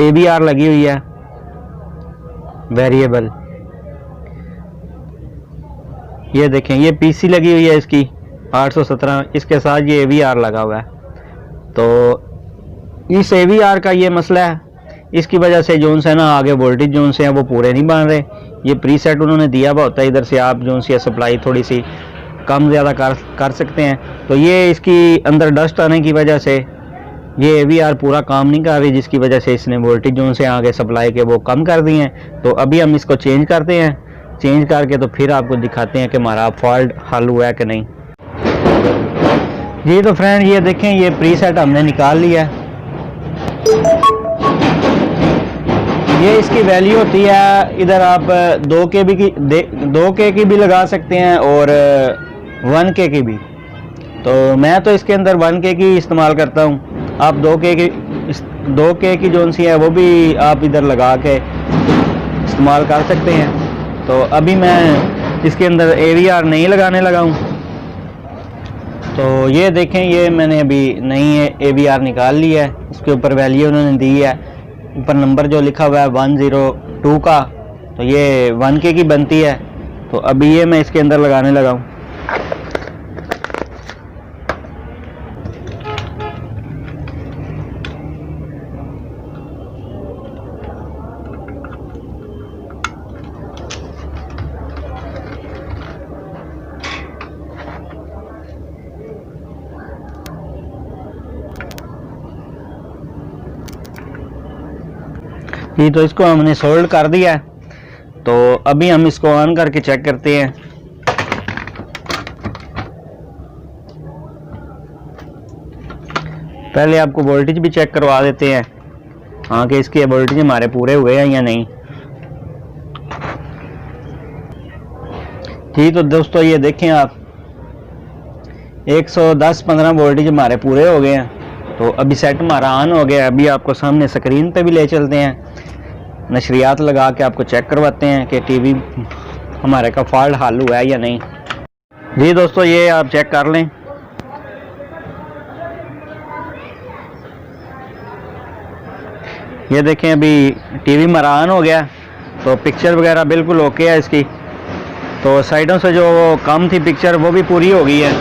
AVR लगी हुई है वेरिएबल। ये देखें ये PC लगी हुई है इसकी 817, इसके साथ ये AVR लगा हुआ है। तो इस AVR का ये मसला है, इसकी वजह से जो है ना आगे वोल्टेज जो से हैं वो पूरे नहीं बन रहे। ये प्रीसेट उन्होंने दिया हुआ होता है, इधर से आप जो सी सप्लाई थोड़ी सी कम ज़्यादा कर सकते हैं। तो ये इसकी अंदर डस्ट आने की वजह से ये AVR पूरा काम नहीं कर रही, जिसकी वजह से इसने वोल्टेज जो से आगे सप्लाई के वो कम कर दिए हैं। तो अभी हम इसको चेंज करते हैं, चेंज करके तो फिर आपको दिखाते हैं कि हमारा फॉल्ट हल हुआ है कि नहीं। जी तो फ्रेंड ये देखें ये प्रीसेट हमने निकाल लिया है। ये इसकी वैल्यू होती है, इधर आप 2K की भी लगा सकते हैं और 1K की भी। तो मैं तो इसके अंदर 1K की इस्तेमाल करता हूँ, आप 2K की जो सी है वो भी आप इधर लगा के इस्तेमाल कर सकते हैं। तो अभी मैं इसके अंदर AVR नहीं लगाने लगा हूँ। तो ये देखें ये मैंने अभी नई AVR निकाल ली है, इसके ऊपर वैल्यू उन्होंने दी है, ऊपर नंबर जो लिखा हुआ है 102 का, तो ये 1K की बनती है। तो अभी ये मैं इसके अंदर लगाने लगा हूँ। ये तो इसको हमने सोल्ड कर दिया है। तो अभी हम इसको ऑन करके चेक करते हैं। पहले आपको वोल्टेज भी चेक करवा देते हैं, हाँ कि इसके वोल्टेज हमारे पूरे हुए हैं या नहीं। जी तो दोस्तों ये देखें आप 110-15 वोल्टेज हमारे पूरे हो गए हैं। तो अभी सेट हमारा ऑन हो गया। अभी आपको सामने स्क्रीन पे भी ले चलते हैं, नशरियात लगा के आपको चेक करवाते हैं कि टीवी हमारे का फॉल्ट हल हुआ है या नहीं। जी दोस्तों ये आप चेक कर लें, ये देखें अभी टीवी हमारा ऑन हो गया। तो पिक्चर वगैरह बिल्कुल ओके है इसकी। तो साइडों से जो कम थी पिक्चर वो भी पूरी हो गई है,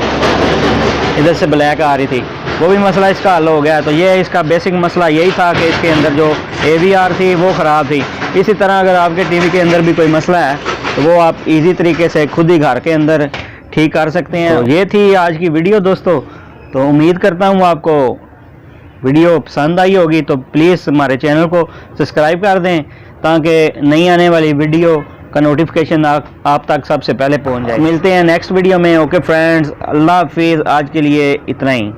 इधर से ब्लैक आ रही थी वो भी मसला इसका हल हो गया। तो ये इसका बेसिक मसला यही था कि इसके अंदर जो AVR थी वो ख़राब थी। इसी तरह अगर आपके टीवी के अंदर भी कोई मसला है तो वो आप इजी तरीके से खुद ही घर के अंदर ठीक कर सकते हैं। तो ये थी आज की वीडियो दोस्तों। तो उम्मीद करता हूँ आपको वीडियो पसंद आई होगी। तो प्लीज़ हमारे चैनल को सब्सक्राइब कर दें ताकि नई आने वाली वीडियो का नोटिफिकेशन आप तक सबसे पहले पहुंच जाए। मिलते हैं नेक्स्ट वीडियो में। ओके फ्रेंड्स, अल्लाह हाफिज़। आज के लिए इतना ही।